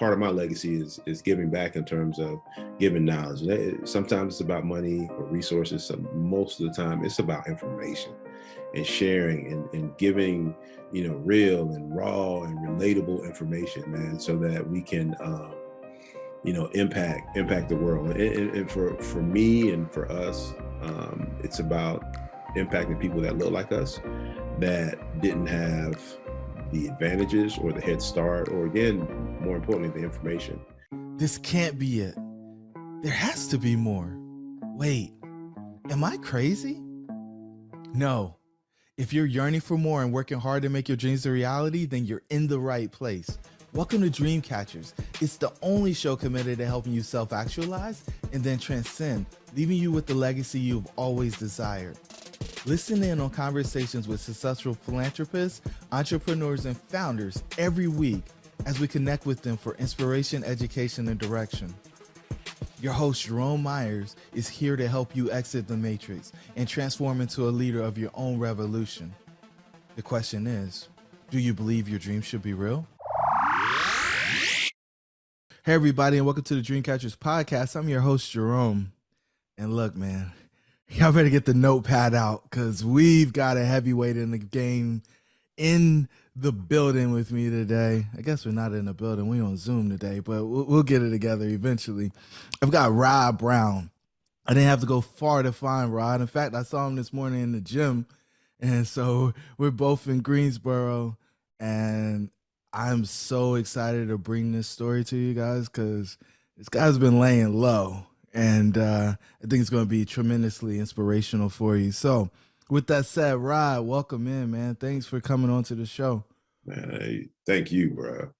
part of my legacy is giving back in terms of giving knowledge. Sometimes it's about money or resources. So most of the time it's about information and sharing and giving, real and raw and relatable information, man, so that we can, impact the world. And for me and for us, it's about impacting people that look like us, that didn't have the advantages or the head start, or again, more importantly, the information. This can't be it. There has to be more. Wait, am I crazy? No. If you're yearning for more and working hard to make your dreams a reality, then you're in the right place. Welcome to Dream Catchers. It's the only show committed to helping you self-actualize and then transcend, leaving you with the legacy you've always desired. Listen in on conversations with successful philanthropists, entrepreneurs, and founders every week as we connect with them for inspiration, education, and direction. Your host, Jerome Myers, is here to help you exit the matrix and transform into a leader of your own revolution. The question is, do you believe your dreams should be real? Hey, everybody, and welcome to the Dreamcatchers podcast. I'm your host, Jerome. And look, man, y'all better get the notepad out because we've got a heavyweight in the game in the building with me today. I guess we're not in the building. We're on Zoom today, but we'll get it together eventually. I've got Rod Brown. I didn't have to go far to find Rod. In fact, I saw him this morning in the gym. And so we're both in Greensboro, and I'm so excited to bring this story to you guys because this guy's been laying low, and I think it's going to be tremendously inspirational for you. So with that said, Rod, welcome in, man. Thanks for coming on to the show. Man, thank you, bro.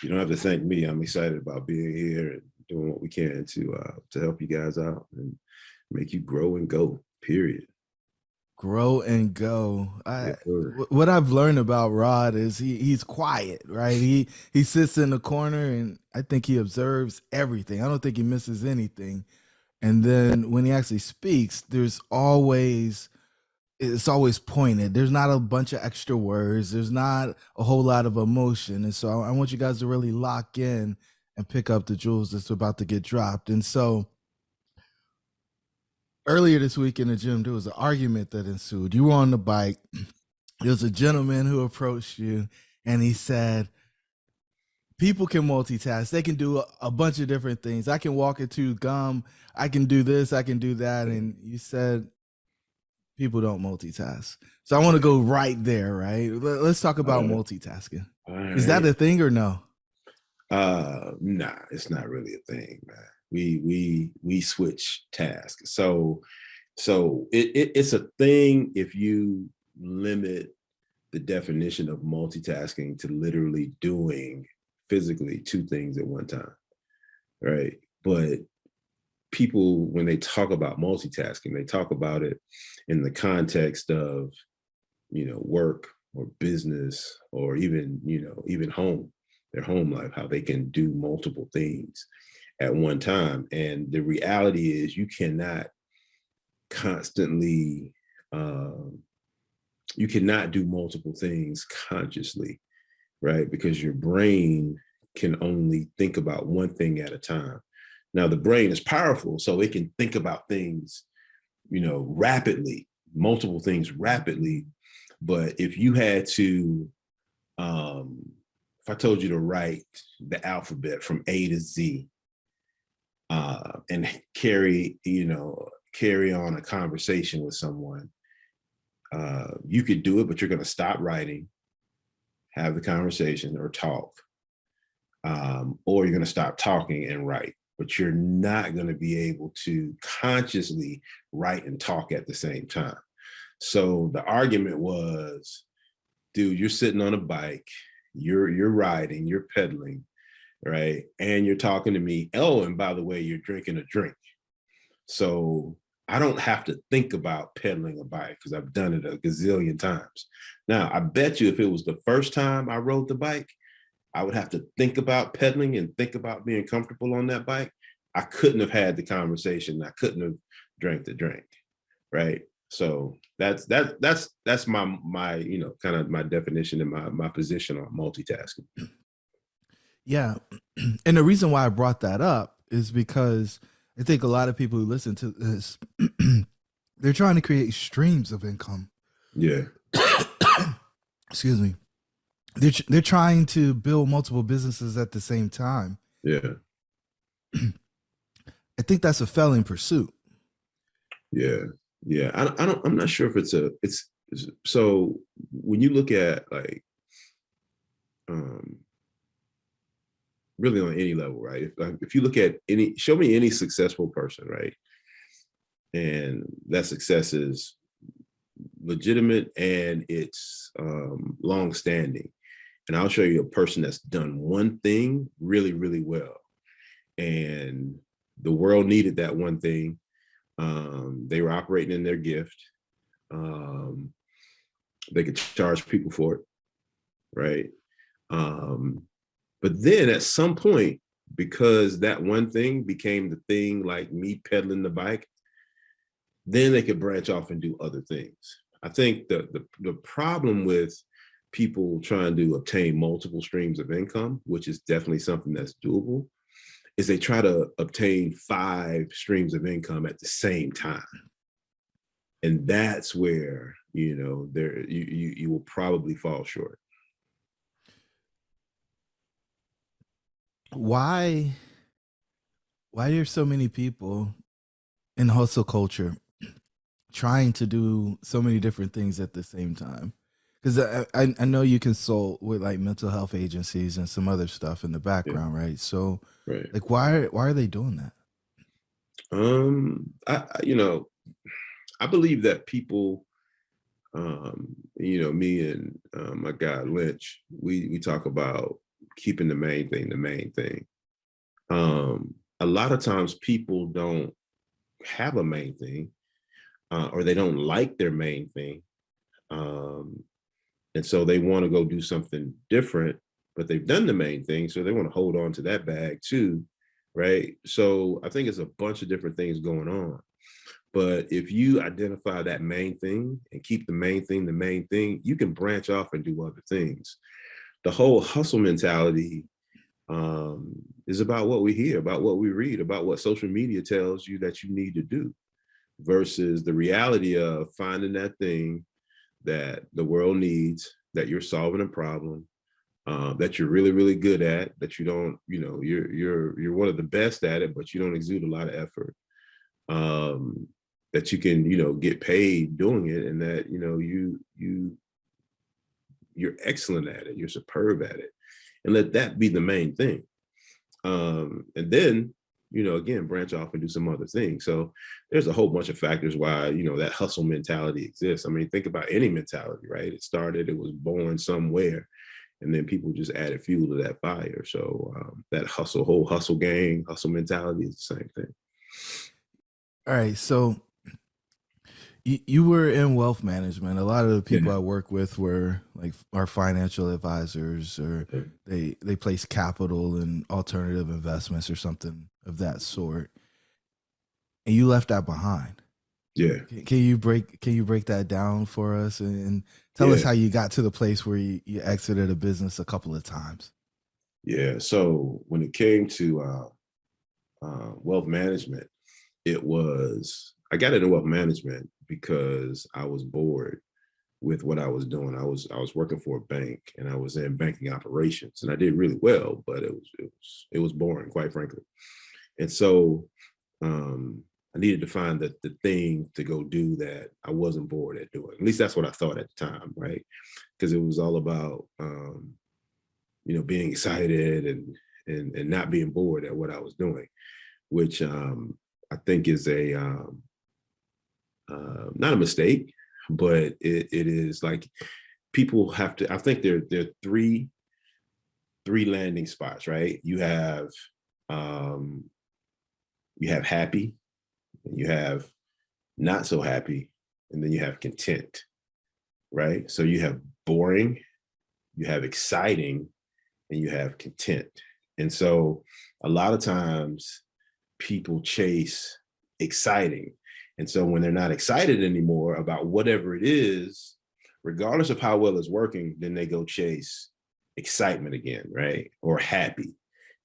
You don't have to thank me. I'm excited about being here and doing what we can to help you guys out and make you grow and go, period. Grow and go. What I've learned about Rod is he's quiet, right? He sits in the corner, and I think he observes everything. I don't think he misses anything. And then when he actually speaks, it's always pointed. There's not a bunch of extra words. There's not a whole lot of emotion. And so I want you guys to really lock in and pick up the jewels that's about to get dropped. And so earlier this week in the gym, there was an argument that ensued. You were on the bike. There was a gentleman who approached you, and he said, people can multitask. They can do a bunch of different things. I can walk and chew gum. I can do this. I can do that. And you said, people don't multitask. So I want to go right there, right? Let's talk about multitasking. Right. Is that a thing or no? Nah, it's not really a thing, man. We switch tasks. So it's a thing if you limit the definition of multitasking to literally doing physically two things at one time, right? But people, when they talk about multitasking, they talk about it in the context of, work or business or even home, their home life, how they can do multiple things at one time. And the reality is you cannot constantly, you cannot do multiple things consciously, right? Because your brain can only think about one thing at a time. Now, the brain is powerful, so it can think about things, rapidly, multiple things rapidly. But if you had to, if I told you to write the alphabet from A to Z and carry on a conversation with someone, you could do it, but you're going to stop writing, have the conversation or talk, or you're going to stop talking and write. But you're not going to be able to consciously write and talk at the same time. So the argument was, dude, you're sitting on a bike, you're riding, you're pedaling, right? And you're talking to me. Oh, and by the way, you're drinking a drink. So I don't have to think about pedaling a bike because I've done it a gazillion times. Now, I bet you if it was the first time I rode the bike, I would have to think about pedaling and think about being comfortable on that bike. I couldn't have had the conversation. I couldn't have drank the drink, right? So that's my kind of my definition and my position on multitasking. Yeah. And the reason why I brought that up is because I think a lot of people who listen to this, they're trying to create streams of income. Yeah. Excuse me. They're trying to build multiple businesses at the same time. Yeah. I think that's a failing pursuit. Yeah. Yeah. I'm not sure if so when you look at like, um, really on any level, right? If you look at show me any successful person, right? And that success is legitimate and it's long standing. And I'll show you a person that's done one thing really, really well. And the world needed that one thing. They were operating in their gift. Um, they could charge people for it, right? Um, but then at some point, because that one thing became the thing, like me pedaling the bike, then they could branch off and do other things. I think the problem with people trying to obtain multiple streams of income, which is definitely something that's doable, is they try to obtain 5 streams of income at the same time. And that's where, you will probably fall short. Why are there so many people in hustle culture trying to do so many different things at the same time? Because I know you consult with like mental health agencies and some other stuff in the Yeah, background, right? So, right. like, why are they doing that? I believe that people, me and my guy Lynch, we talk about keeping the main thing the main thing. A lot of times people don't have a main thing, or they don't like their main thing. Um, and so they want to go do something different, but they've done the main thing. So they want to hold on to that bag too. Right. So I think it's a bunch of different things going on. But if you identify that main thing and keep the main thing the main thing, you can branch off and do other things. The whole hustle mentality is about what we hear, about what we read, about what social media tells you that you need to do, versus the reality of finding that thing that the world needs, that you're solving a problem, that you're really, really good at, that you don't, you're one of the best at it, but you don't exude a lot of effort. Um, that you can, get paid doing it, and that, you're excellent at it, you're superb at it, and let that be the main thing. And then, again, branch off and do some other things. So there's a whole bunch of factors why, that hustle mentality exists. I mean, think about any mentality, right? It was born somewhere, and then people just added fuel to that fire. So that whole hustle gang, hustle mentality is the same thing. All right, so you were in wealth management. A lot of the people Yeah. I work with were like our financial advisors, or they place capital in alternative investments or something of that sort. And you left that behind. Yeah. Can you break that down for us and tell us Yeah. how you got to the place where you exited a business a couple of times? Yeah. So when it came to wealth management, I got into wealth management because I was bored with what I was doing. I was working for a bank, and I was in banking operations, and I did really well, but it was boring, quite frankly. And so um, I needed to find the thing to go do that I wasn't bored at doing. At least that's what I thought at the time, right? Because it was all about being excited and not being bored at what I was doing, which I think is not a mistake, but it is like people have to. I think there are three landing spots, right? Um, you have happy, and you have not so happy, and then you have content, right? So you have boring, you have exciting, and you have content. And so a lot of times people chase exciting. And so when they're not excited anymore about whatever it is, regardless of how well it's working, then they go chase excitement again, right? Or happy.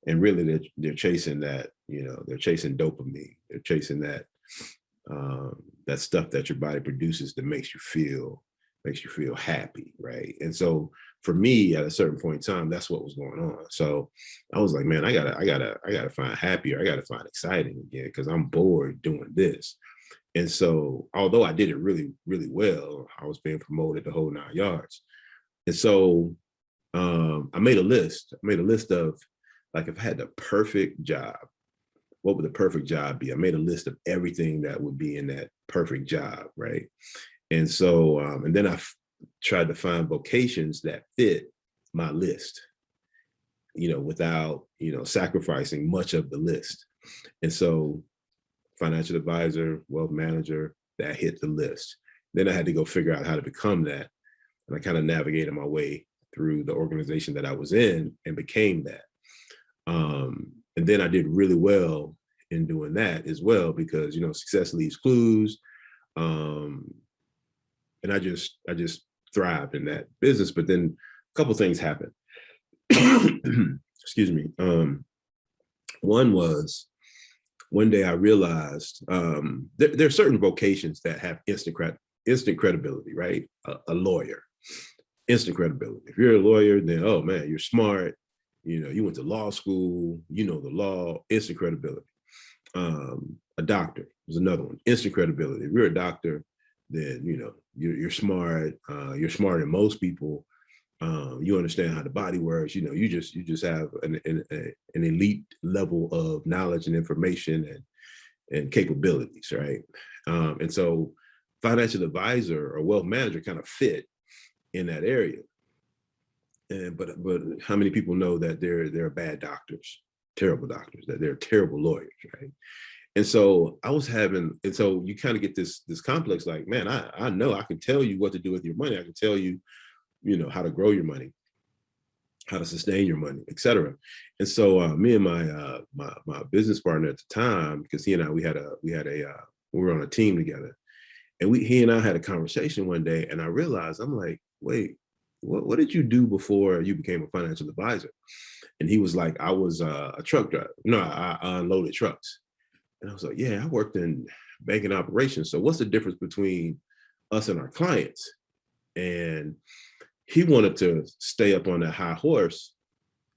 And really they're chasing that, they're chasing dopamine. They're chasing that stuff that your body produces that makes you feel happy, right? And so for me, at a certain point in time, that's what was going on. So I was like, man, I gotta find happier. I gotta find exciting again because I'm bored doing this. And so, although I did it really, really well, I was being promoted the whole 9 yards. And so, I made a list. I made a list of, like, if I had the perfect job, what would the perfect job be? I made a list of everything that would be in that perfect job, right? And so, and then tried to find vocations that fit my list, without, sacrificing much of the list. And so, financial advisor, wealth manager, that hit the list. Then I had to go figure out how to become that. And I kind of navigated my way through the organization that I was in and became that. And then I did really well in doing that as well because, success leaves clues. And I just thrived in that business. But then a couple things happened. Excuse me. One was, one day I realized there are certain vocations that have instant credibility, right? A lawyer, instant credibility. If you're a lawyer, then, oh man, you're smart. You went to law school, the law, instant credibility. A doctor is another one, instant credibility. If you're a doctor, then, you're smart. You're smarter than most people. You understand how the body works. You just have an elite level of knowledge and information and capabilities, right? And so financial advisor or wealth manager kind of fit in that area. And but how many people know that they're bad doctors, terrible doctors, that they're terrible lawyers, right? And so and so you kind of get this complex, like, man, I know I can tell you what to do with your money. I can tell you, how to grow your money, how to sustain your money, etc. And so me and my business partner at the time, because he and I, we were on a team together, and he and I had a conversation one day, and I realized, I'm like, wait, what did you do before you became a financial advisor? And he was like, I was a truck driver. No, I unloaded trucks. And I was like, yeah, I worked in banking operations. So what's the difference between us and our clients? And he wanted to stay up on that high horse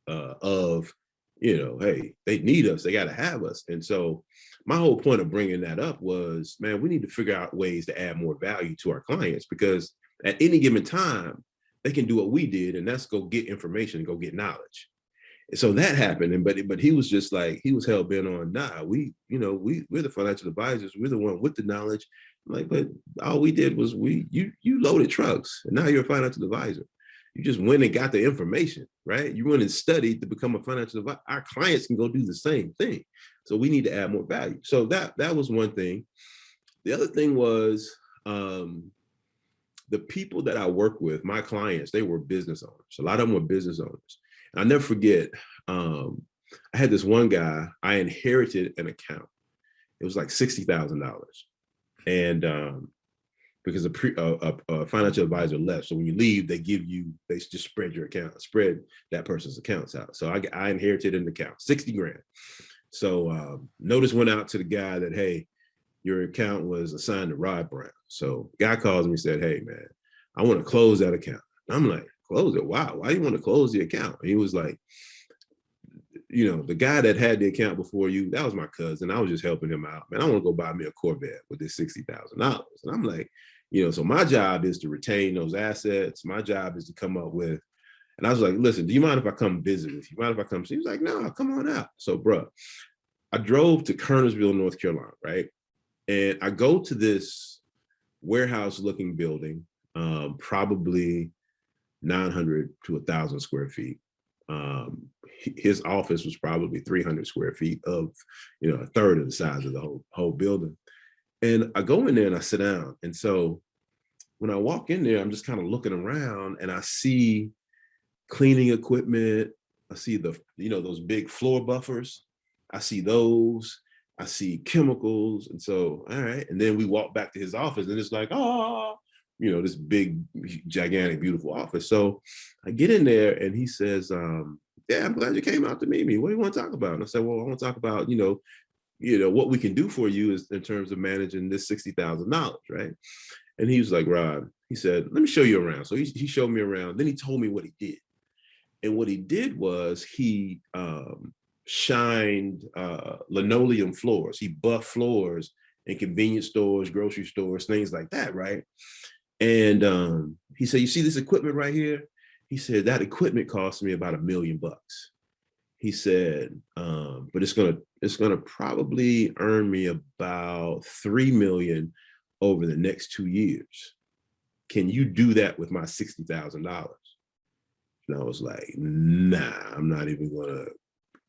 of, hey, they need us, they got to have us. And so my whole point of bringing that up was, man, we need to figure out ways to add more value to our clients, because at any given time, they can do what we did, and that's go get information and go get knowledge. And so that happened. And but he was just like, he was hell bent on, nah, we're the financial advisors, we're the one with the knowledge. I'm like, but all we did was you loaded trucks, and now you're a financial advisor. You just went and got the information, right? You went and studied to become a financial advisor. Our clients can go do the same thing. So we need to add more value. So that was one thing. The other thing was, the people that I work with, my clients, they were business owners. A lot of them were business owners. And I'll never forget, I had this one guy, I inherited an account. It was like $60,000. And because a financial advisor left. So when you leave, they just spread your account, spread that person's accounts out. So I inherited an account, 60 grand. So notice went out to the guy that, hey, your account was assigned to Rod Brown. So guy calls me and said, hey man, I want to close that account. I'm like, close it? Wow, why do you want to close the account? And he was like, the guy that had the account before you, that was my cousin. I was just helping him out. Man, I want to go buy me a Corvette with this $60,000. And I'm like, so my job is to retain those assets. My job is to come up with, and I was like, listen, do you mind if I come visit with you? Mind if I come see? He was like, no, come on out. So, bro, I drove to Kernersville, North Carolina, right? And I go to this warehouse looking building, probably 900 to 1,000 square feet. His office was probably 300 square feet of, a third of the size of the whole building. And I go in there and I sit down. And so when I walk in there, I'm just kind of looking around and I see cleaning equipment. I see those big floor buffers. I see those. I see chemicals. And so, all right. And then we walk back to his office and it's like, oh, this big, gigantic, beautiful office. So I get in there and he says, yeah, I'm glad you came out to meet me. What do you want to talk about? And I said, well, I want to talk about, what we can do for you is in terms of managing this $60,000, right? And he was like, Rod, he said, let me show you around. So he showed me around. Then he told me what he did. And what he did was he shined linoleum floors. He buffed floors in convenience stores, grocery stores, things like that, right? And he said, you see this equipment right here? He said, that equipment cost me about $1 million. He said, but it's gonna probably earn me about 3 million over the next 2 years. Can you do that with my $60,000? And I was like, nah, I'm not even gonna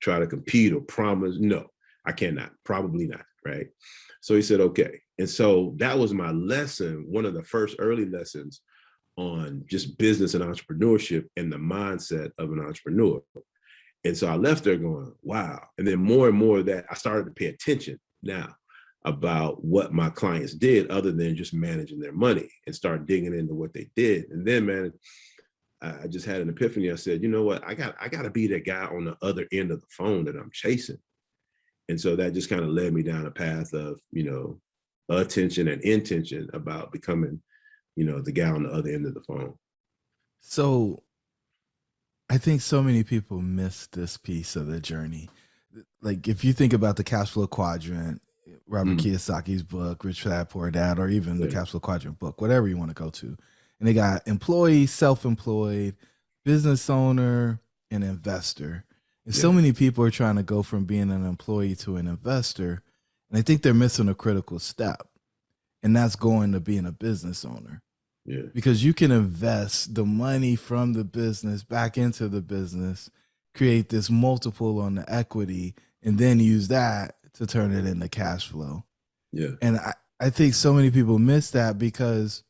try to compete or promise. No, I cannot, probably not, right? So he said, okay. And so that was my lesson, one of the first early lessons on just business and entrepreneurship and the mindset of an entrepreneur. And so I left there going, wow. And then more and more of that, I started to pay attention now about what my clients did other than just managing their money, and start digging into what they did. And then, man, I just had an epiphany. I said, you know what? I got to be that guy on the other end of the phone that I'm chasing. And so that just kind of led me down a path of, attention and intention about becoming, the guy on the other end of the phone. So I think so many people miss this piece of the journey. Like if you think about the cash flow quadrant, Robert Kiyosaki's book, Rich Dad Poor Dad, or even the cash flow quadrant book, whatever you want to go to. And they got employee, self-employed, business owner, and investor. And so many people are trying to go from being an employee to an investor. And I think they're missing a critical step. And that's going to being a business owner. Yeah. Because you can invest the money from the business back into the business, create this multiple on the equity, and then use that to turn it into cash flow. Yeah. And I think so many people miss that because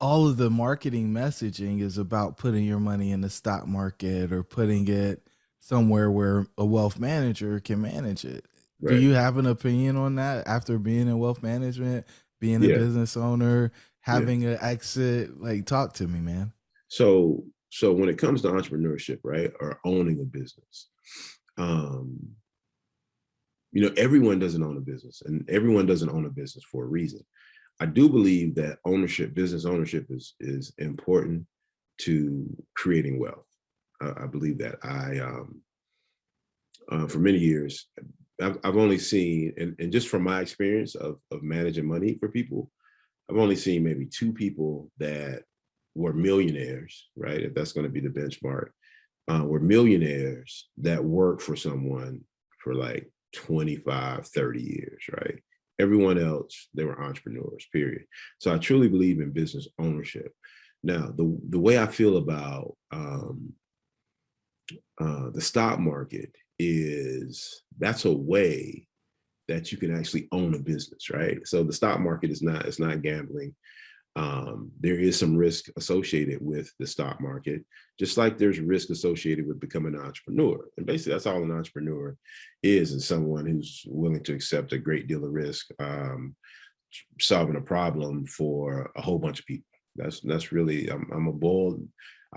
all of the marketing messaging is about putting your money in the stock market or putting it somewhere where a wealth manager can manage it. Right. Do you have an opinion on that after being in wealth management, being a business owner, having an exit? Like, talk to me, man. So when it comes to entrepreneurship, right, or owning a business, everyone doesn't own a business, and everyone doesn't own a business for a reason. I do believe that business ownership is important to creating wealth. I believe that. For many years, I've only seen, and just from my experience of managing money for people, I've only seen maybe 2 people that were millionaires, right? If that's going to be the benchmark, were millionaires that worked for someone for like 25, 30 years, right? Everyone else, they were entrepreneurs, period. So I truly believe in business ownership. Now, the way I feel about the stock market is that's a way that you can actually own a business, right? So the stock market it's not gambling. There is some risk associated with the stock market, just like there's risk associated with becoming an entrepreneur. And basically that's all an entrepreneur is someone who's willing to accept a great deal of risk, solving a problem for a whole bunch of people. That's really, I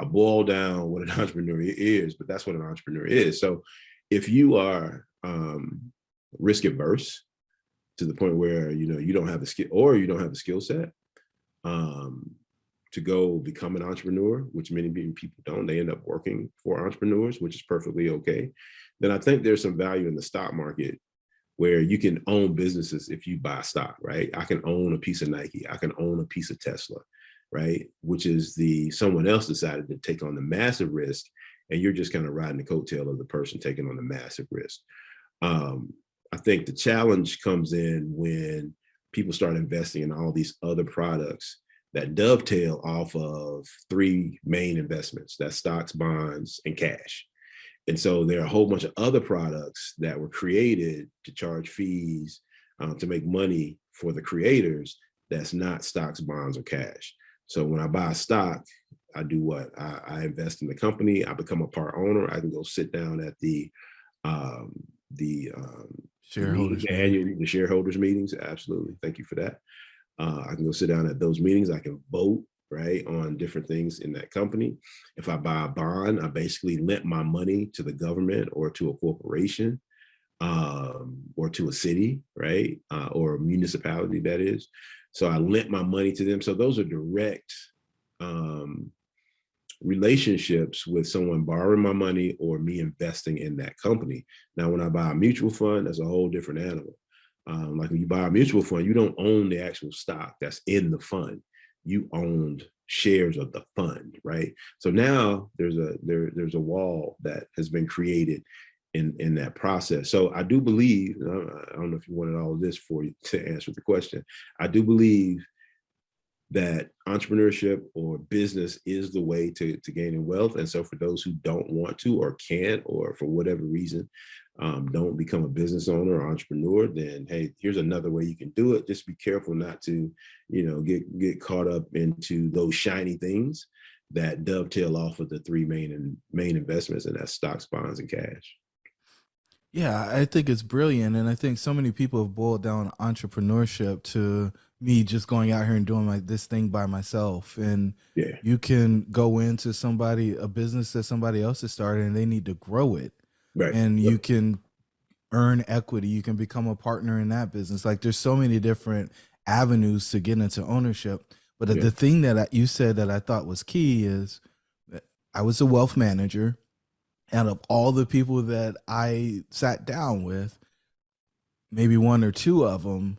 boil down what an entrepreneur is, but that's what an entrepreneur is. So if you are risk averse to the point where, you don't have the skill or you don't have the skill set, to go become an entrepreneur, which many people don't, they end up working for entrepreneurs, which is perfectly okay. Then I think there's some value in the stock market where you can own businesses if you buy stock, right? I can own a piece of Nike, I can own a piece of Tesla, right? Which is someone else decided to take on the massive risk, and you're just kind of riding the coattail of the person taking on the massive risk. I think the challenge comes in when people start investing in all these other products that dovetail off of 3 main investments. That's stocks, bonds, and cash. And so there are a whole bunch of other products that were created to charge fees, to make money for the creators. That's not stocks, bonds, or cash. So when I buy a stock, I do what? I invest in the company. I become a part owner. I can go sit down at the shareholders the shareholders meetings. Absolutely. Thank you for that. I can go sit down at those meetings. I can vote, right, on different things in that company. If I buy a bond, I basically lent my money to the government or to a corporation, or to a city, right, or a municipality, that is. So I lent my money to them. So those are direct um, relationships with someone borrowing my money or me investing in that company. Now, when I buy a mutual fund, that's a whole different animal. Like when you buy a mutual fund, you don't own the actual stock that's in the fund. You owned shares of the fund, right? So now there's a wall that has been created in that process. So I do believe, I don't know if you wanted all of this for you to answer the question. I do believe that entrepreneurship or business is the way to gaining wealth. And so for those who don't want to or can't, or for whatever reason, don't become a business owner or entrepreneur, then hey, here's another way you can do it. Just be careful not to, get caught up into those shiny things that dovetail off of the three main investments, and that's stocks, bonds, and cash. Yeah, I think it's brilliant. And I think so many people have boiled down entrepreneurship to me just going out here and doing like this thing by myself. And Yeah. you can go into a business that somebody else has started and they need to grow it. Right. And Yep. you can earn equity. You can become a partner in that business. Like there's so many different avenues to get into ownership. But Yeah. the thing that you said that I thought was key is that I was a wealth manager. Out of all the people that I sat down with, maybe one or two of them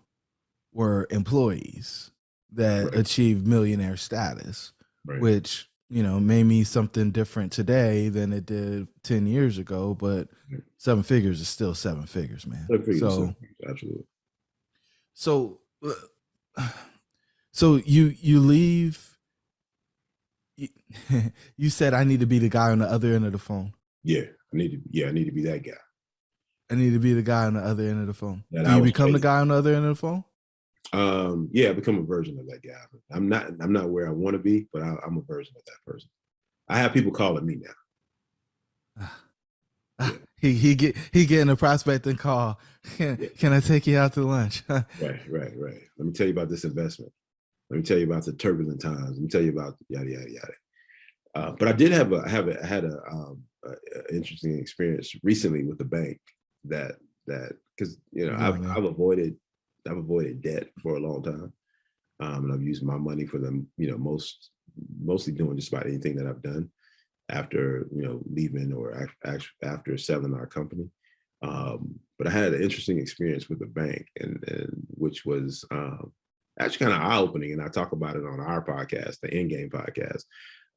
were employees that Right. achieved millionaire status, Right. which, made me something different today than it did 10 years ago. But Right. seven figures is still seven figures, man. I figure so. So, Absolutely. so, so you leave. You, you said I need to be the guy on the other end of the phone. Yeah. I need to be that guy I need to be the guy on the other end of the phone. that Do I you was become the chasing. guy on the other end of the phone? Yeah, I become a version of that guy. I'm not where I want to be, but I'm a version of that person. I have people calling me now. Yeah. He getting a prospecting call. Yeah. Can I take you out to lunch? Right. Let me tell you about this investment. Let me tell you about the turbulent times. Let me tell you about yada yada yada. But I did I had a interesting experience recently with the bank that because You going there? I've avoided debt for a long time, and I've used my money for them. Mostly doing just about anything that I've done after leaving or after selling our company. But I had an interesting experience with the bank, and which was actually kind of eye opening, and I talk about it on our podcast, the Endgame podcast.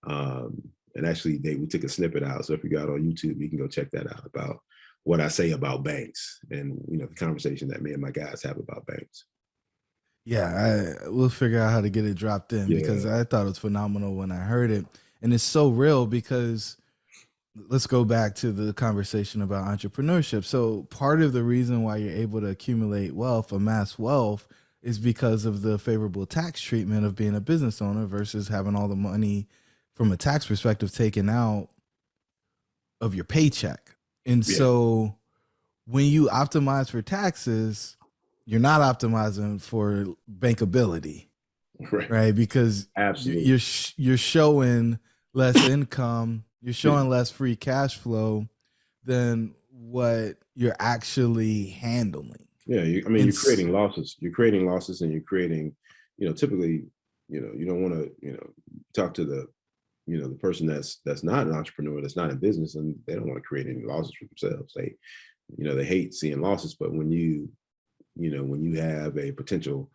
Um, and actually, we took a snippet out. So if you got on YouTube, you can go check that out about what I say about banks, and the conversation that me and my guys have about banks. Yeah, we'll figure out how to get it dropped in because Yeah, I thought it was phenomenal when I heard it, and it's so real because let's go back to the conversation about entrepreneurship. So part of the reason why you're able to accumulate wealth, amass wealth, is because of the favorable tax treatment of being a business owner versus having all the money from a tax perspective taken out of your paycheck. And yeah, so when you optimize for taxes, you're not optimizing for bankability, right, right? Because absolutely. you're showing less income, you're Yeah, showing less free cash flow than what you're actually handling. yeah. I mean, And you're creating losses. You're creating losses, and you're creating. Typically, you don't want to, talk to the person that's not an entrepreneur, that's not in business, and they don't want to create any losses for themselves. They hate seeing losses, but when you have a potential,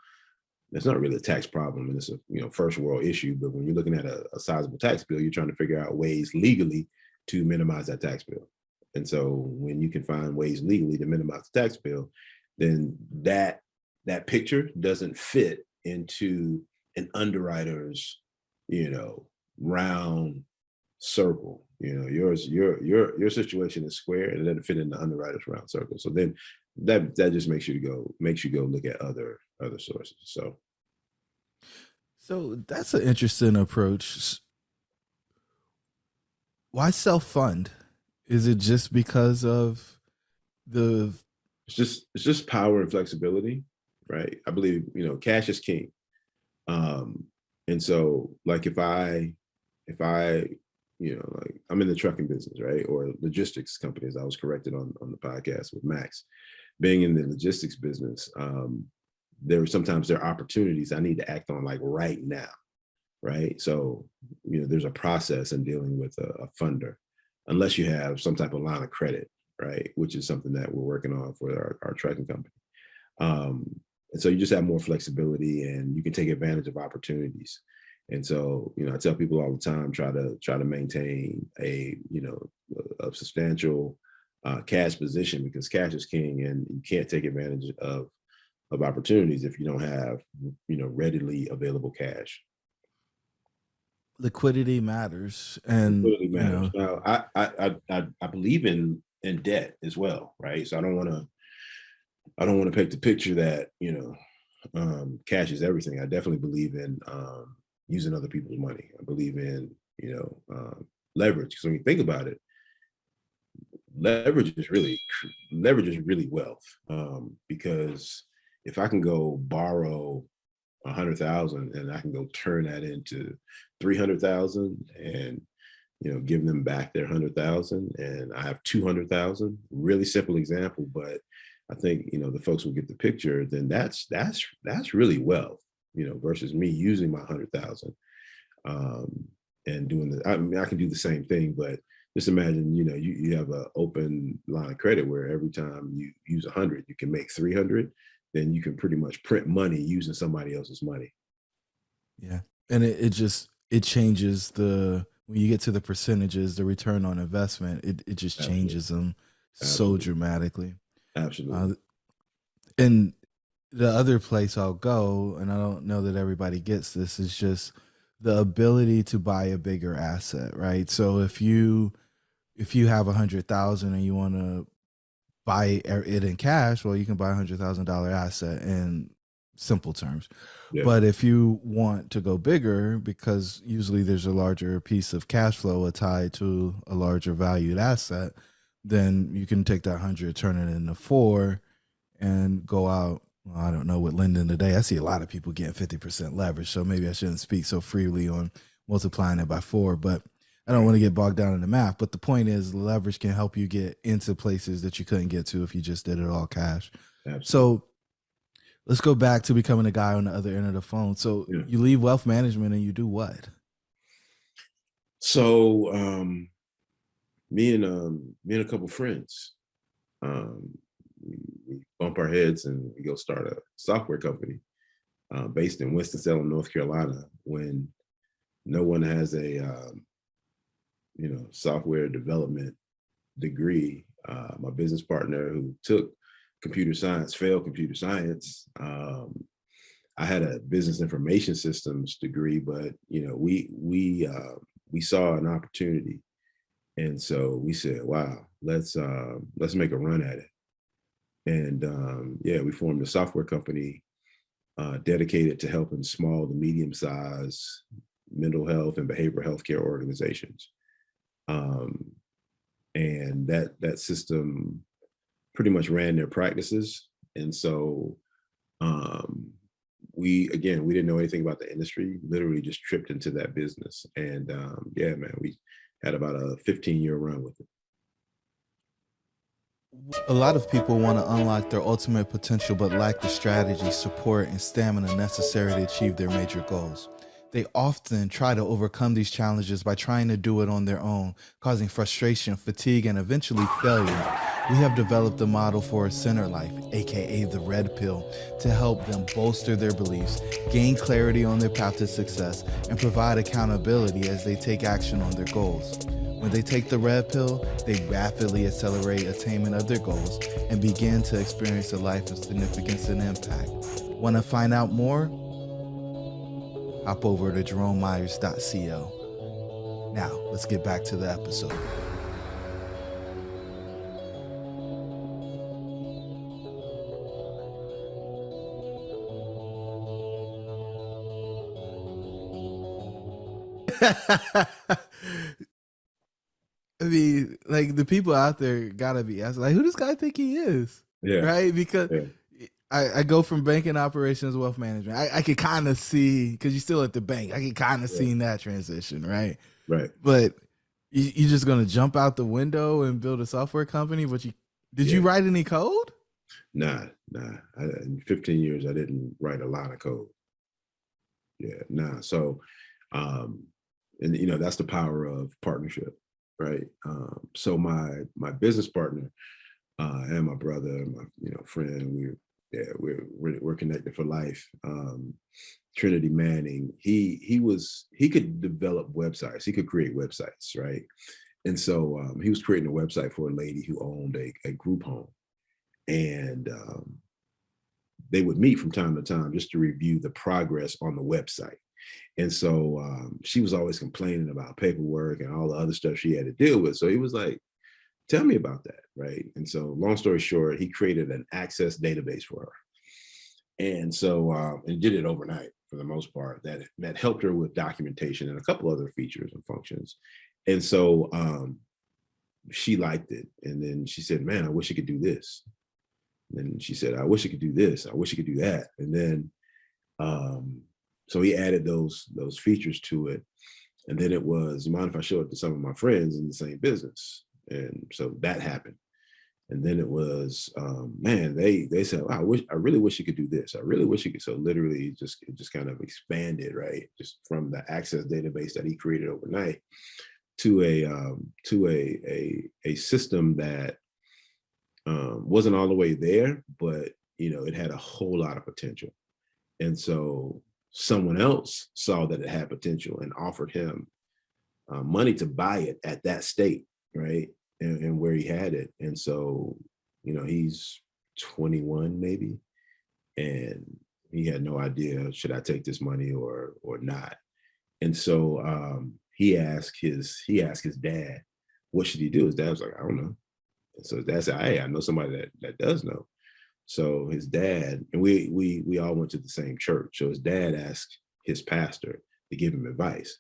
it's not really a tax problem, and it's a first world issue. But when you're looking at a sizable tax bill, you're trying to figure out ways legally to minimize that tax bill. And so when you can find ways legally to minimize the tax bill, then that picture doesn't fit into an underwriter's you know round circle. Your situation is square, and it doesn't fit in the underwriter's round circle. So then that just makes you go look at other sources. So so that's an interesting approach. Why self fund? Is it just because of the it's just power and flexibility, right? I believe cash is king. Um, and so like if I, like I'm in the trucking business, right? Or logistics companies. I was corrected on the podcast with Max. Being in the logistics business, there are opportunities I need to act on like right now, right? So, there's a process in dealing with a funder, unless you have some type of line of credit, right? Which is something that we're working on for our trucking company. Um, and so you just have more flexibility and you can take advantage of opportunities. And so, I tell people all the time, try to maintain a substantial cash position, because cash is king, and you can't take advantage of opportunities if you don't have, readily available cash. Liquidity matters, and Liquidity matters. Now, I believe in debt as well, right? So I don't want to paint the picture that cash is everything. I definitely believe in using other people's money. I believe in leverage, because when you think about it, leverage is really wealth. Because if I can go borrow 100,000 and I can go turn that into 300,000, and give them back their 100,000, and I have 200,000. Really simple example, but I think the folks will get the picture. Then that's really wealth, versus me using my 100,000 um, and doing the. I mean, I can do the same thing, but just imagine, you have an open line of credit where every time you use 100, you can make 300. Then you can pretty much print money using somebody else's money. yeah, and it changes the when you get to the percentages, the return on investment. It just Absolutely, changes them so absolutely, dramatically. Uh, absolutely, and the other place I'll go, and I don't know that everybody gets this, is just the ability to buy a bigger asset, right? So if you have 100,000 and you want to buy it in cash, well, you can buy $100,000 asset in simple terms. yeah, But if you want to go bigger, because usually there's a larger piece of cash flow tied to a larger valued asset, then you can take that 100, turn it into four, and go out. Well, I don't know what lending today. I see a lot of people getting 50% leverage, so maybe I shouldn't speak so freely on multiplying it by four. But I don't right, want to get bogged down in the math. But the point is, leverage can help you get into places that you couldn't get to if you just did it all cash. absolutely, So let's go back to becoming a guy on the other end of the phone. So yeah. you leave wealth management and you do what? So me and a couple friends, um, we bump our heads and we go start a software company based in Winston-Salem, North Carolina. When no one has a software development degree. My business partner, who took computer science, failed computer science. I had a business information systems degree, but we saw an opportunity, and so we said, "Wow, let's make a run at it." And yeah, we formed a software company dedicated to helping small to medium size mental health and behavioral health care organizations. Um, and that system pretty much ran their practices. And so um, we didn't know anything about the industry. Literally just tripped into that business, and yeah, man, we had about a 15-year run with it. A lot of people want to unlock their ultimate potential but lack the strategy, support, and stamina necessary to achieve their major goals. They often try to overcome these challenges by trying to do it on their own, causing frustration, fatigue, and eventually failure. We have developed a model for a center life, aka the red pill, to help them bolster their beliefs, gain clarity on their path to success, and provide accountability as they take action on their goals. When they take the red pill, they rapidly accelerate attainment of their goals and begin to experience a life of significance and impact. Want to find out more? Hop over to jeromemyers.co. Now, let's get back to the episode. I mean, like the people out there gotta be asking, like, who does this guy think he is, Yeah, right? Because yeah, I go from banking operations, wealth management. I could kind of see, because you're still at the bank. I could kind of Yeah. see that transition, right? Right. But you just gonna jump out the window and build a software company? But did you Yeah. write any code? Nah. In 15 years, I didn't write a lot of code. Yeah. Nah. So, um, and that's the power of partnership, right? So my business partner and my brother, my friend, we're connected for life. Trinity Manning, he could develop websites. He could create websites, right? And so he was creating a website for a lady who owned a group home, and they would meet from time to time just to review the progress on the website. And so she was always complaining about paperwork and all the other stuff she had to deal with. So he was like, tell me about that, right? And so long story short, he created an access database for her. And so and did it overnight for the most part. That helped her with documentation and a couple other features and functions. And so she liked it. And then she said, man, I wish I could do this. And she said, I wish I could do this. I wish I could do that. And then so he added those features to it. And then it was, you mind if I show it to some of my friends in the same business? And so that happened. And then it was, man, they said, wow, I really wish you could do this. I really wish you could. So literally it just kind of expanded, right? Just from the access database that he created overnight to a system that wasn't all the way there, but it had a whole lot of potential. And so someone else saw that it had potential and offered him money to buy it at that state, right? And where he had it. And so, he's 21 maybe, and he had no idea, should I take this money or not? And so he asked his dad, what should he do? His dad was like, I don't know. And so his dad said, hey, I know somebody that does know. So his dad, and we all went to the same church. So his dad asked his pastor to give him advice.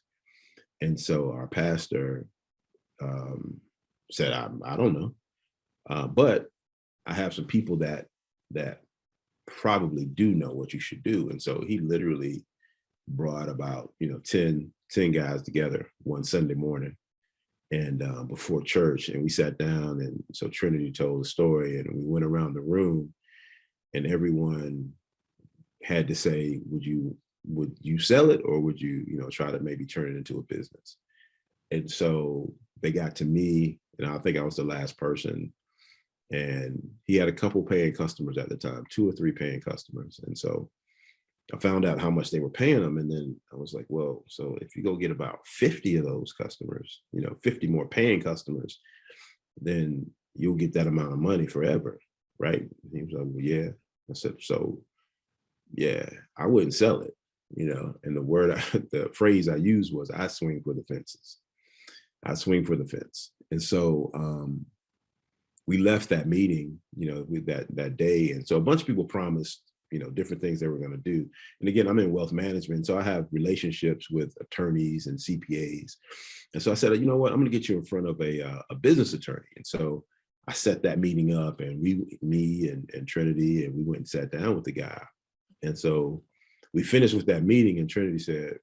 And so our pastor said, I don't know, but I have some people that probably do know what you should do. And so he literally brought about 10 guys together one Sunday morning, and before church, and we sat down, and so Trinity told the story, and we went around the room, and everyone had to say, would you sell it, or would you try to maybe turn it into a business? And so they got to me, and I think I was the last person. And he had a couple paying customers at the time, 2 or 3 paying customers. And so I found out how much they were paying them. And then I was like, well, so if you go get about 50 of those customers, 50 more paying customers, then you'll get that amount of money forever. Right. And he was like, well, yeah. I said, so yeah, I wouldn't sell it, and the phrase I used was, I swing for the fences. I swing for the fence. And so we left that meeting, with that day. And so a bunch of people promised, different things they were going to do. And again, I'm in wealth management, so I have relationships with attorneys and CPAs. And so I said, you know what, I'm going to get you in front of a business attorney. And so I set that meeting up, and me and Trinity, and we went and sat down with the guy. And so we finished with that meeting, and Trinity said,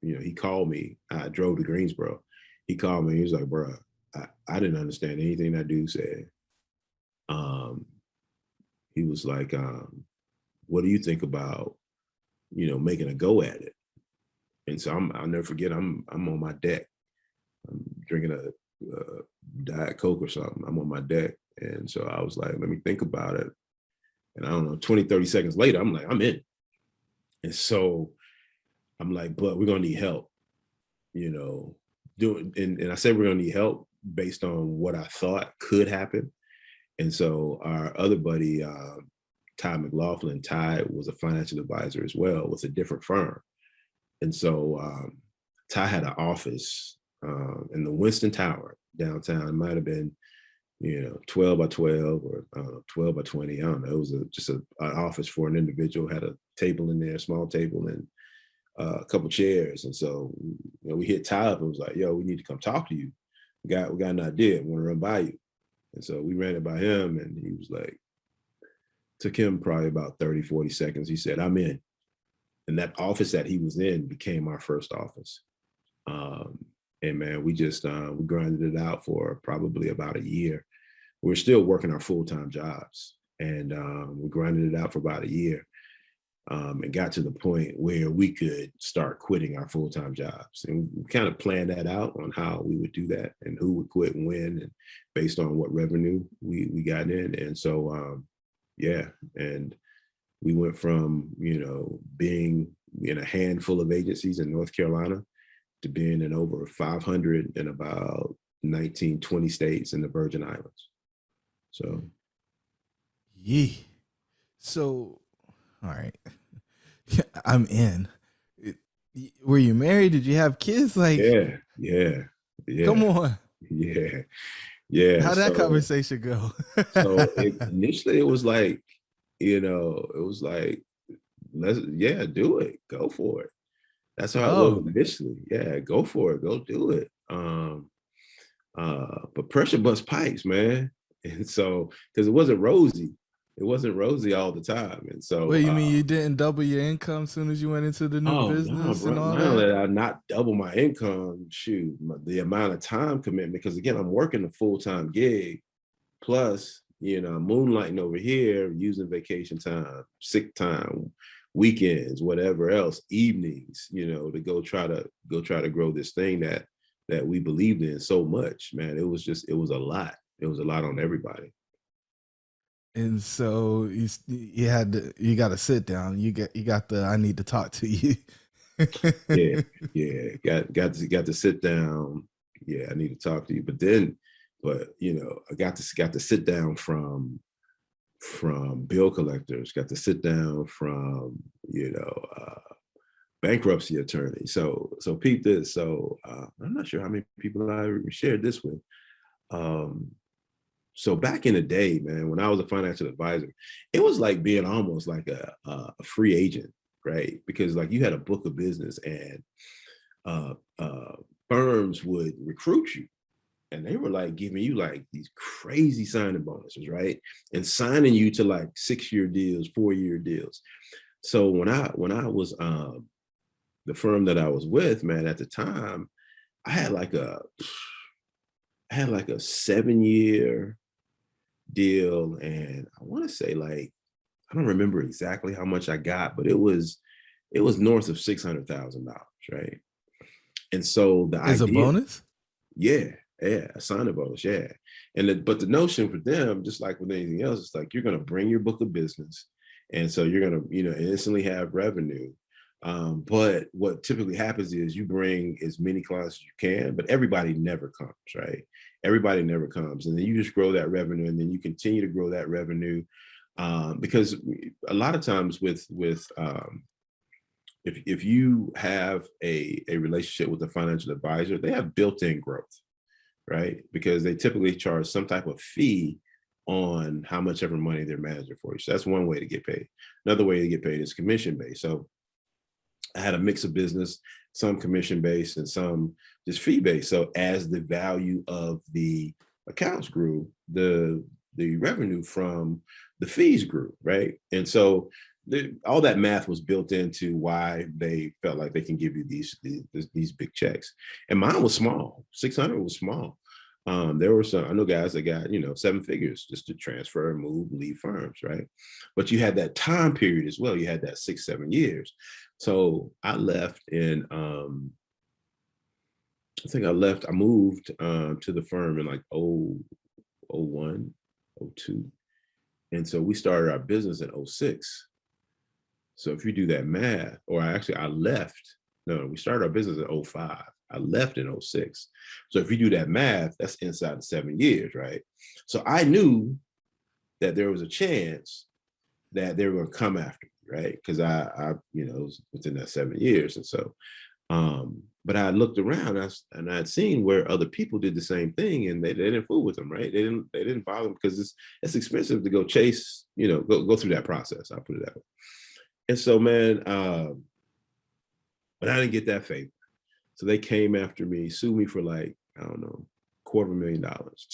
he called me. I drove to Greensboro. He called me. He was like, bro, I didn't understand anything that dude said. He was like, what do you think about, making a go at it? And so I'll never forget, I'm on my deck. I'm drinking a Diet Coke or something. I'm on my deck. And so I was like, let me think about it. And I don't know, 20, 30 seconds later, I'm like, I'm in. And so I'm like, but we're going to need help, and I said, we're going to need help based on what I thought could happen. And so our other buddy, Ty McLaughlin, Ty was a financial advisor as well with a different firm. And so Ty had an office in the Winston Tower downtown. It might have been, 12 by 12 or 12 by 20. I don't know. It was just an office for an individual, had a table in there, small table, and a couple chairs. And so, we hit Ty up and was like, yo, we need to come talk to you. We got an idea. We want to run by you. And so we ran it by him, and he was like, Took him probably about 30, 40 seconds. He said, I'm in. And that office that he was in became our first office. And man, we just we grinded it out for probably about a year. We're still working our full-time jobs, and we grinded it out for about a year, and got to the point where we could start quitting our full-time jobs. And we kind of planned that out on how we would do that and who would quit and when, and based on what revenue we got in. And so yeah, and we went from, being in a handful of agencies in North Carolina to being in over 500 in about 19, 20 states in the Virgin Islands. So, yeah. So, all right, I'm in. Were you married? Did you have kids? Like, yeah. come on. Yeah. How'd that conversation go? Initially it was like, it was like, do it, go for it. That's how it was initially. Yeah, go for it, go do it. But pressure bust pipes, man. And so, because it wasn't rosy all the time. And so, wait, you mean you didn't double your income as soon as you went into the new business and all now that? that I not double my income, shoot, the amount of time commitment, because again, I'm working a full-time gig, plus, moonlighting over here, using vacation time, sick time, weekends, whatever else, evenings, to go try to grow this thing that we believed in so much, man. It was a lot. It was a lot on everybody. And so you got to sit down. You got the I need to talk to you. Yeah. Got to sit down. Yeah, I need to talk to you. But I got to sit down from bill collectors, got to sit down from bankruptcy attorney. So peep this. So I'm not sure how many people I shared this with. So back in the day, man, when I was a financial advisor, it was like being almost like a free agent, right? Because like you had a book of business, and firms would recruit you, and they were like giving you like these crazy signing bonuses, right? And signing you to like 6-year deals, 4-year deals. So when I was the firm that I was with, man, at the time, I had like a 7-year deal, and I want to say, like, I don't remember exactly how much I got, but it was north of $600,000, right? And so the Is a idea, bonus? yeah, a signing bonus, yeah. But the notion for them, just like with anything else, it's like you're going to bring your book of business, and so you're going to instantly have revenue. But what typically happens is you bring as many clients as you can, but everybody never comes, right? Everybody never comes, and then you just grow that revenue, and then you continue to grow that revenue, because a lot of times with if you have a relationship with a financial advisor, they have built-in growth, right? Because they typically charge some type of fee on how much ever money they're managing for you. So that's one way to get paid. Another way to get paid is commission-based. So I had a mix of business, some commission-based and some just fee-based. So as the value of the accounts grew, the revenue from the fees grew, right? And so all that math was built into why they felt like they can give you these big checks. And mine was small. 600 was small. There were some, I know guys that got 7 figures just to transfer, move, leave firms, right? But you had that time period as well. You had that 6-7 years. So I left in I moved to the firm in like 01, 02. And so we started our business in 06. So if you do that math, or I left, no, we started our business in 05. I left in 06. So if you do that math, that's inside of 7 years, right? So I knew that there was a chance that they were going to come after me, right? Because I it was within that 7 years. And so, but I looked around and I had seen where other people did the same thing, and they didn't fool with them, right? They didn't bother them because it's expensive to go chase, go through that process. I'll put it that way. And so, man, but I didn't get that favor. So they came after me, sued me for like, I don't know, $250,000,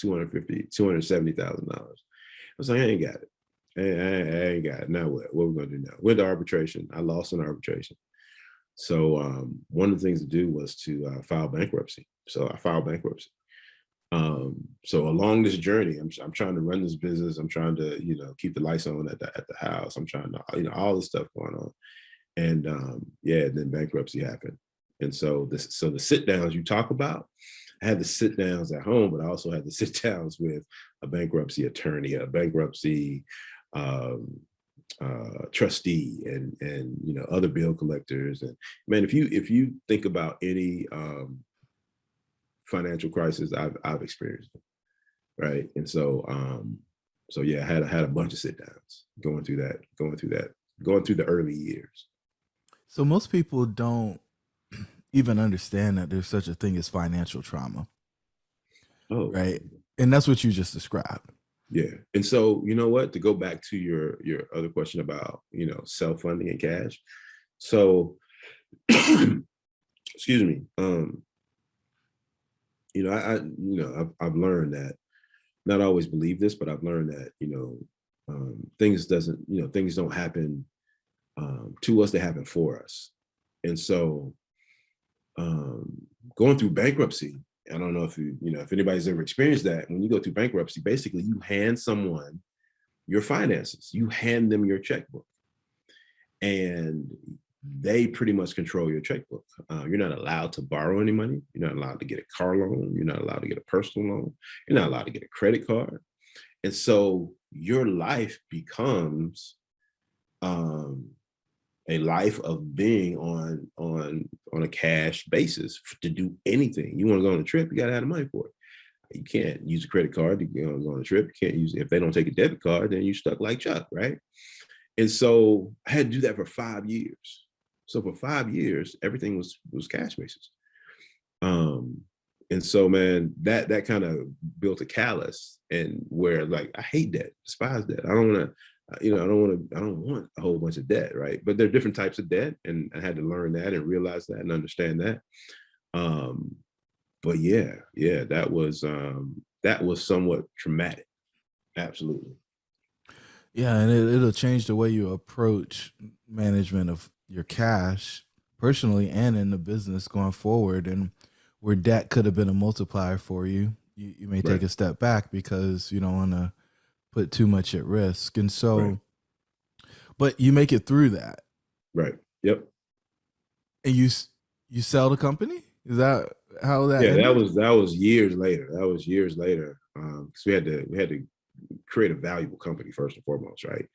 $270,000. I was like, I ain't got it. I ain't got it. Now what we're gonna do now? Went to arbitration. I lost in arbitration. So one of the things to do was to file bankruptcy. So I filed bankruptcy. So along this journey, I'm trying to run this business. I'm trying to, keep the lights on at the house. I'm trying to, all this stuff going on. And yeah, then bankruptcy happened. And so the sit downs you talk about, I had the sit downs at home, but I also had the sit downs with a bankruptcy attorney, a bankruptcy um, trustee, and other bill collectors. And man, if you think about any financial crisis, I've experienced it, right? And so yeah, I had a bunch of sit downs going through the early years. So most people don't even understand that there's such a thing as financial trauma, Oh, right? And that's what you just described. yeah. And so, you know what, to go back to your other question about, self-funding and cash. So excuse me. I've learned that, not always believe this, but I've learned that, things don't happen to us, they happen for us. And so going through bankruptcy, I don't know if anybody's ever experienced that. When you go through bankruptcy, basically you hand someone your finances, you hand them your checkbook, and they pretty much control your checkbook. You're not allowed to borrow any money. You're not allowed to get a car loan. You're not allowed to get a personal loan. You're not allowed to get a credit card. And so your life becomes a life of being on a cash basis to do anything. You want to go on a trip, you got to have the money for it. You can't use a credit card to go on a trip. You can't use, if they don't take a debit card, then you're stuck like Chuck, right? And so I had to do that for 5 years. So for 5 years, everything was cash basis. And so, man, that kind of built a callus, and where, like, I hate debt, despise debt. I don't want a whole bunch of debt, right? But there are different types of debt, and I had to learn that and realize that and understand that. But yeah, that was somewhat traumatic. Absolutely. Yeah, and it'll change the way you approach management of your cash personally and in the business going forward. And where debt could have been a multiplier for you, you may take Right. a step back because you don't want to put too much at risk. And so, Right. but you make it through that, Right. Yep. and you sell the company. Is that how that Yeah, that ended? was years later. That was years later. Because we had to create a valuable company first and foremost, right?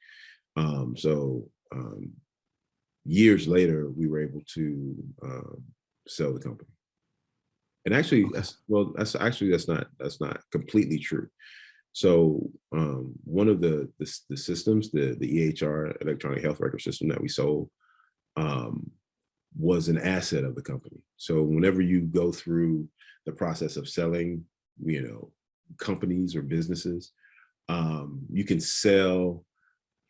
So years later, we were able to sell the company. And actually, Okay. that's not completely true. So one of the systems, the EHR, electronic health record system, that we sold, um, was an asset of the company. So whenever you go through the process of selling, companies or businesses, you can sell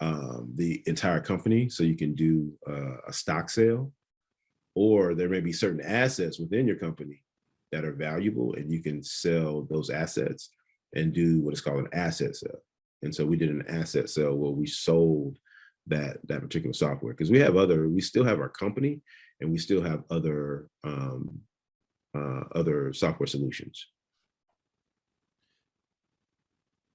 the entire company. So you can do a stock sale, or there may be certain assets within your company that are valuable, and you can sell those assets and do what is called an asset sale. And so we did an asset sale where we sold that particular software, because we still have our company, and we still have other software solutions.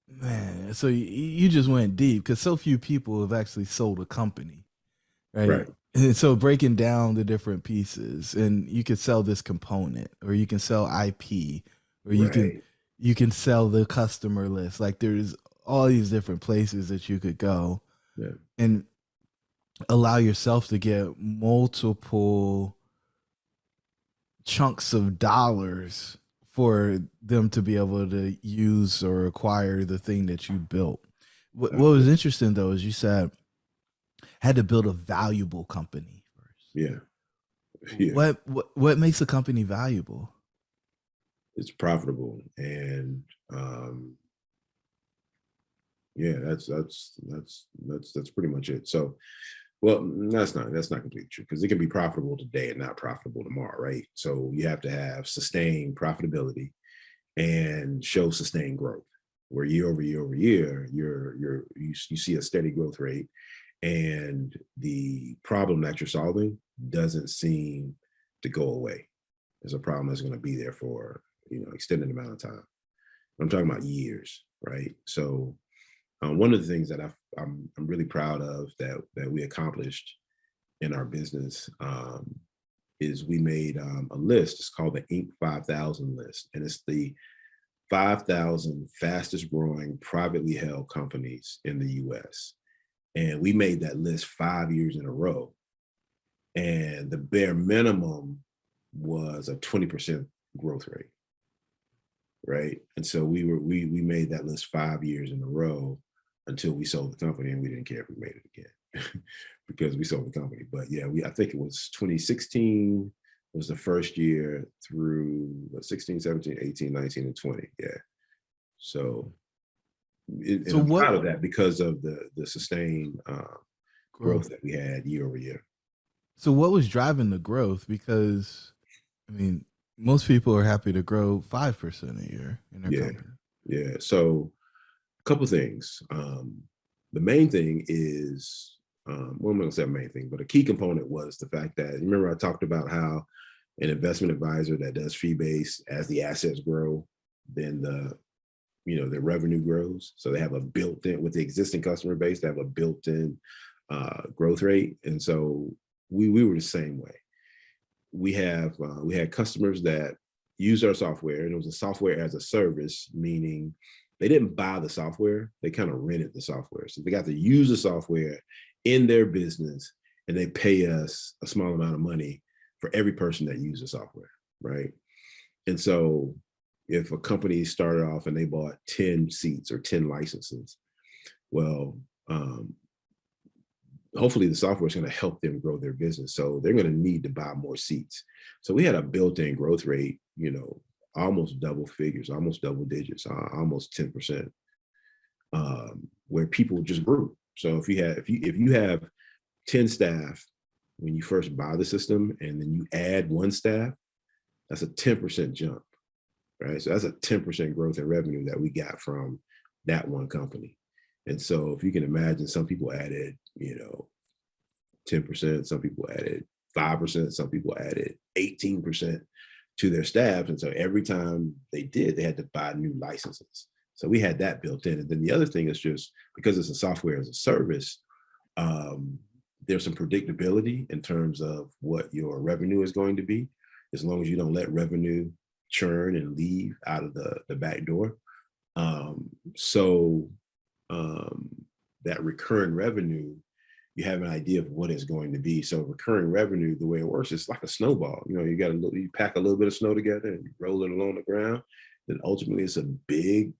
Man, so you just went deep because so few people have actually sold a company, right? Right. And so breaking down the different pieces, and you could sell this component, or you can sell IP, or Right. you can sell the customer list. Like there's all these different places that you could go Yeah. and allow yourself to get multiple chunks of dollars for them to be able to use or acquire the thing that you built. What was interesting though is you said had to build a valuable company first. Yeah. Yeah. What makes a company valuable? It's profitable, and yeah, that's pretty much it. So, well, that's not completely true, because it can be profitable today and not profitable tomorrow, right? So you have to have sustained profitability and show sustained growth. where year over year over year, you see a steady growth rate, and the problem that you're solving doesn't seem to go away. It's a problem that's going to be there for extended amount of time. I'm talking about years, right? So one of the things that I'm really proud of that we accomplished in our business is we made a list. It's called the Inc. 5000 list, and it's the 5,000 fastest growing privately held companies in the U.S. And we made that list 5 years in a row. And the bare minimum was a 20% growth rate, right? And so we made that list 5 years in a row until we sold the company, and we didn't care if we made it again because we sold the company. But yeah, I think it was 2016 was the first year through 16, 17, 18, 19, and 20. Yeah. So and So I'm what proud of that because of the sustained growth that we had year over year. So what was driving the growth? Because I mean, most people are happy to grow 5% a year in their Yeah. company. Yeah. So a couple things. The main thing is, well, I'm not gonna say the main thing, but a key component was the fact that, remember I talked about how an investment advisor that does fee based, as the assets grow, then their revenue grows. So they have a built-in, with the existing customer base, they have a built-in growth rate. And so we were the same way. We had customers that used our software, and it was a software as a service, meaning they didn't buy the software, they kind of rented the software. So they got to use the software in their business, and they pay us a small amount of money for every person that used the software, right? And so if a company started off and they bought 10 seats or 10 licenses, well, hopefully the software is going to help them grow their business. So they're going to need to buy more seats. So we had a built-in growth rate, almost double figures, almost double digits, almost 10%, where people just grew. So if you have 10 staff when you first buy the system, and then you add one staff, that's a 10% jump, right? So that's a 10% growth in revenue that we got from that one company. And so if you can imagine, some people added, 10%, some people added 5%, some people added 18% to their staff. And so every time they did, they had to buy new licenses. So we had that built in. And then the other thing is, just because it's a software as a service, there's some predictability in terms of what your revenue is going to be, as long as you don't let revenue churn and leave out of the back door. So that recurring revenue, you have an idea of what it's going to be. So recurring revenue, the way it works, it's like a snowball. You pack a little bit of snow together and you roll it along the ground. Then ultimately it's a big,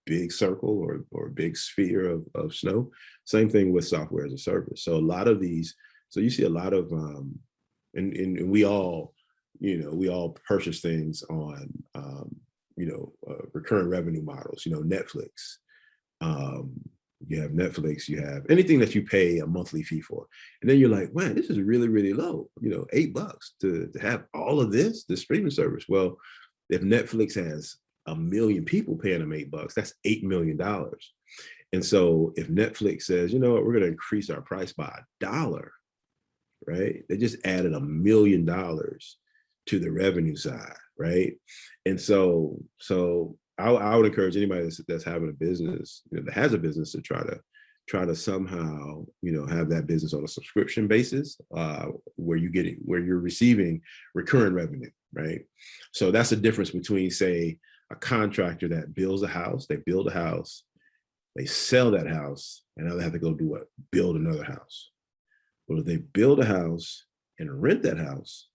big circle or big sphere of snow. Same thing with software as a service. So a lot of these, so you see a lot of, and we all, we all purchase things on, recurring revenue models, Netflix. You have Netflix, you have anything that you pay a monthly fee for. And then you're like, man, this is really, really low, $8 to have all of this streaming service. Well, if Netflix has 1 million people paying them $8, that's $8 million. And so if Netflix says, you know what, we're going to increase our price by $1, right? They just added $1 million to the revenue side, right? And so I would encourage anybody that's having a business, that has a business, to try to somehow, have that business on a subscription basis, where you're receiving recurring revenue, right? So that's the difference between, say, a contractor that builds a house. They build a house, they sell that house, and now they have to go do what? Build another house. Well, if they build a house and rent that house,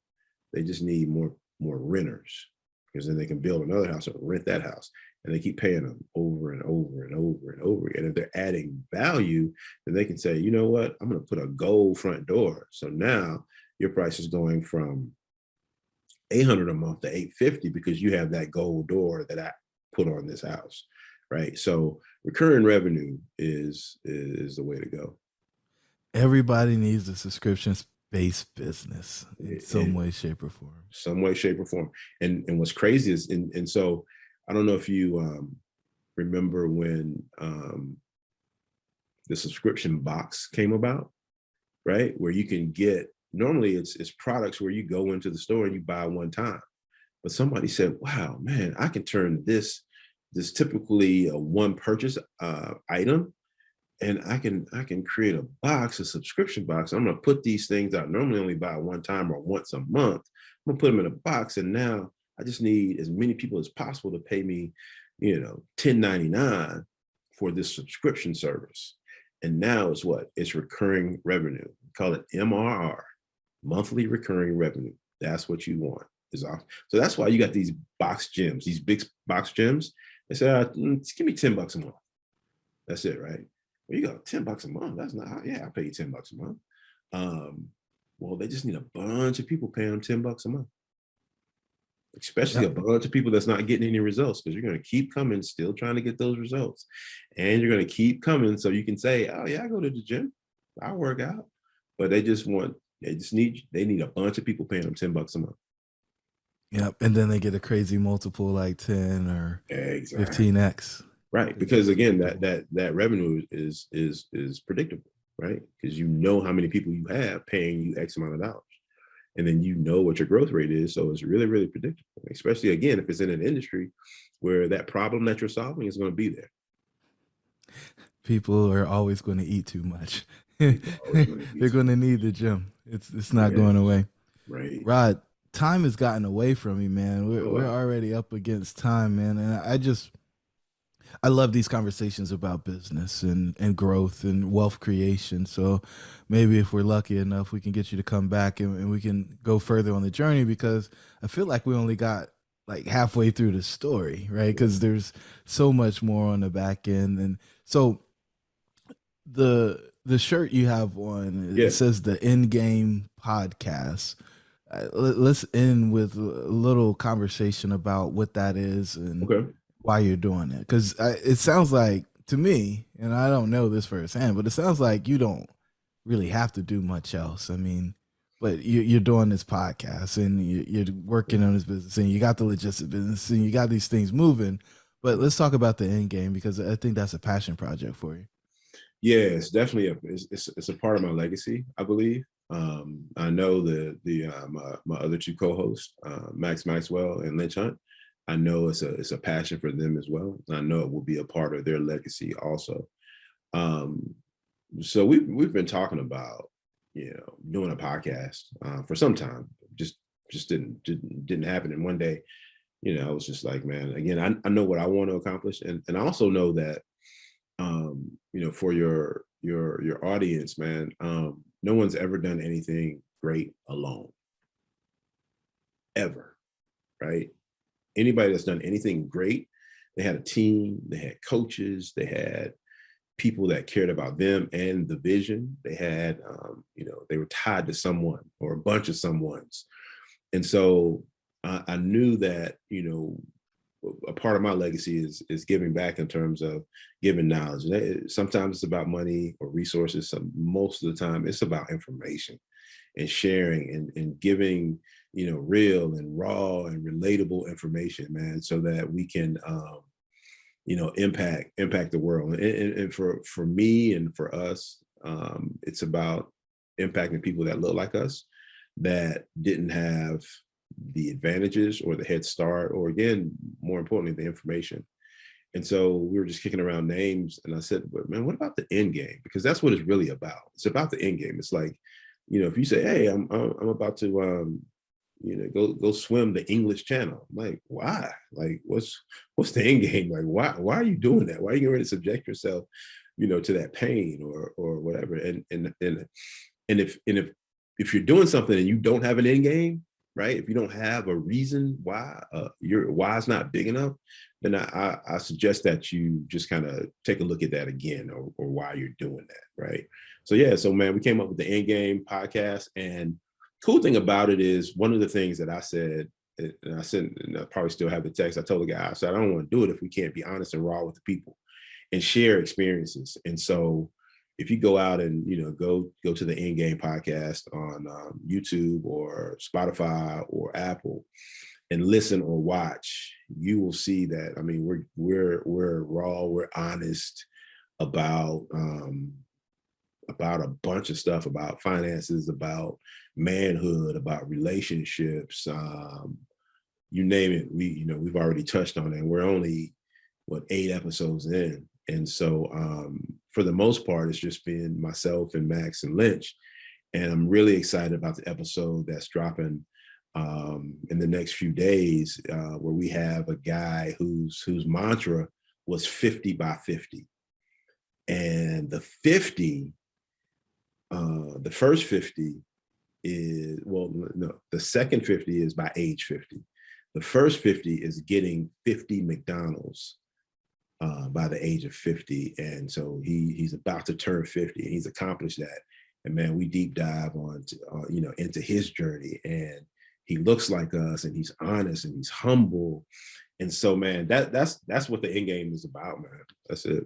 they just need more renters, because then they can build another house and rent that house, and they keep paying them over and over and over and over again. If they're adding value, then they can say, you know what, I'm going to put a gold front door. So now your price is going from $800 a month to $850 because you have that gold door that I put on this house, right? So recurring revenue is the way to go. Everybody needs a subscription-based business in some way, shape, or form. Some way, shape, or form. And what's crazy is, and so I don't know if you remember when the subscription box came about, right? Where you can get, normally it's products where you go into the store and you buy one time. But somebody said, wow, man, I can turn this typically a one purchase item, and I can create a box, a subscription box. I'm gonna put these things out. Normally only buy one time or once a month. I'm gonna put them in a box, and now I just need as many people as possible to pay me, $10.99 for this subscription service. And now it's what? It's recurring revenue. We call it MRR, monthly recurring revenue. That's what you want. Is off. So that's why you got these box gyms, these big box gyms. They say, just give me $10 a month. That's it, right? Well, you go $10 a month. That's not, yeah, I'll pay you $10 a month. Well, they just need a bunch of people paying them $10 a month, especially Yep. a bunch of people that's not getting any results, because you're going to keep coming, still trying to get those results. And you're going to keep coming so you can say, oh, yeah, I go to the gym, I work out. But they need a bunch of people paying them $10 a month. Yep. And then they get a crazy multiple like 10 or Exactly. 15x. Right. Because again, that revenue is predictable, right? Because you know how many people you have paying you X amount of dollars. And then you know what your growth rate is. So it's really, really predictable, especially again, if it's in an industry where that problem that you're solving is going to be there. People are always going to eat too much. They're going to need the gym. It's not going away. Right. Rod, time has gotten away from me, man. We're already up against time, man. And I love these conversations about business and growth and wealth creation. So maybe if we're lucky enough, we can get you to come back and we can go further on the journey, because I feel like we only got like halfway through the story, right? Because there's so much more on the back end. And so the shirt you have on, it says the End Game Podcast. Let's end with a little conversation about what that is and why you're doing it. Because it sounds like to me, and I don't know this firsthand, but it sounds like you don't really have to do much else. I mean, but you're doing this podcast and you're working on this business and you got the logistics business and you got these things moving. But let's talk about the End Game, because I think that's a passion project for you. Yeah, it's definitely it's a part of my legacy, I believe. I know my other two co-hosts, Max Maxwell and Lynch Hunt. I know it's a passion for them as well. I know it will be a part of their legacy also. So we've been talking about doing a podcast for some time. Just didn't happen. And one day, I was just like, man, again, I know what I want to accomplish, and I also know that for your audience, man, no one's ever done anything great alone, ever, right? Anybody that's done anything great, they had a team, they had coaches, they had people that cared about them and the vision. They had, they were tied to someone or a bunch of someones. And so I knew that, a part of my legacy is giving back in terms of giving knowledge. Sometimes it's about money or resources. Most of the time it's about information and sharing and giving, real and raw and relatable information, man, so that we can, impact the world. And for me and for us, it's about impacting people that look like us, that didn't have the advantages or the head start, or again, more importantly, the information. And so we were just kicking around names, and I said, but man, what about the end game? Because that's what it's really about. It's about the end game. It's like, if you say, hey, I'm about to go swim the English Channel. I'm like, why? Like, what's the end game? Like, why are you doing that? Why are you going to subject yourself, to that pain or whatever? And if you're doing something and you don't have an end game, right? If you don't have a reason why your why is not big enough, then I suggest that you just kind of take a look at that again, or why you're doing that, right? So yeah, so man, we came up with the End Game Podcast, and cool thing about it is one of the things that I said, and I said, and I probably still have the text. I told the guy, I said, I don't want to do it if we can't be honest and raw with the people and share experiences. And so if you go out and go to the End Game Podcast on YouTube or Spotify or Apple, and listen or watch, you will see that. I mean, we're raw, we're honest about a bunch of stuff, about finances, about manhood, about relationships, you name it. We've already touched on it. And we're only 8 episodes in, and so for the most part, it's just been myself and Max and Lynch, and I'm really excited about the episode that's dropping in the next few days, where we have a guy whose mantra was 50 by 50, and the 50, the first 50 is, well, no, the second 50 is by age 50. The first 50 is getting 50 McDonald's by the age of 50. And so he's about to turn 50, and he's accomplished that. And man, we deep dive into his journey, and he looks like us, and he's honest, and he's humble. And so, man, that's what the end game is about, man. That's it.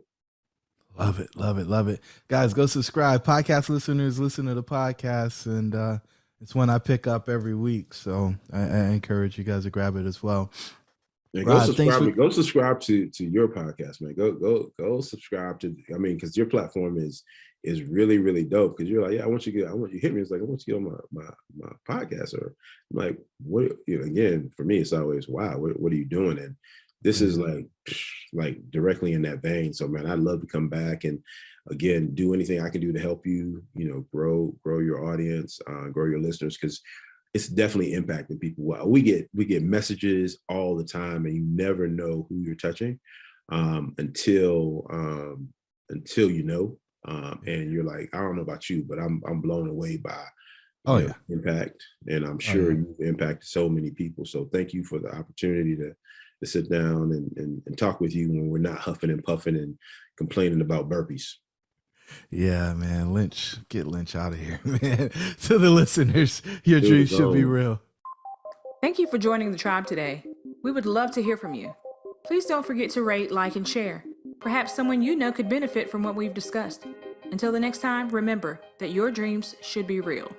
Love it, love it, love it. Guys, go subscribe. Podcast listeners, listen to the podcast, and it's one I pick up every week. So I encourage you guys to grab it as well. Yeah, go subscribe to your podcast, man. Go subscribe to, I mean, because your platform is really, really dope. Because you're like, yeah, I want you to hit me. It's like, I want you to get on my podcast. Or I'm like, what, again, for me, it's always, wow, what are you doing? And this is like directly in that vein. So man, I'd love to come back and again do anything I can do to help you, grow your audience, grow your listeners, because it's definitely impacting people. Well, we get messages all the time, and you never know who you're touching until and you're like, I don't know about you, but I'm blown away by impact, and I'm sure you've impacted so many people. So thank you for the opportunity to sit down and talk with you when we're not huffing and puffing and complaining about burpees. Yeah, man. Get Lynch out of here, man. To the listeners, your dreams should be real. Thank you for joining the tribe today. We would love to hear from you. Please don't forget to rate, like, and share. Perhaps someone you know could benefit from what we've discussed. Until the next time, remember that your dreams should be real.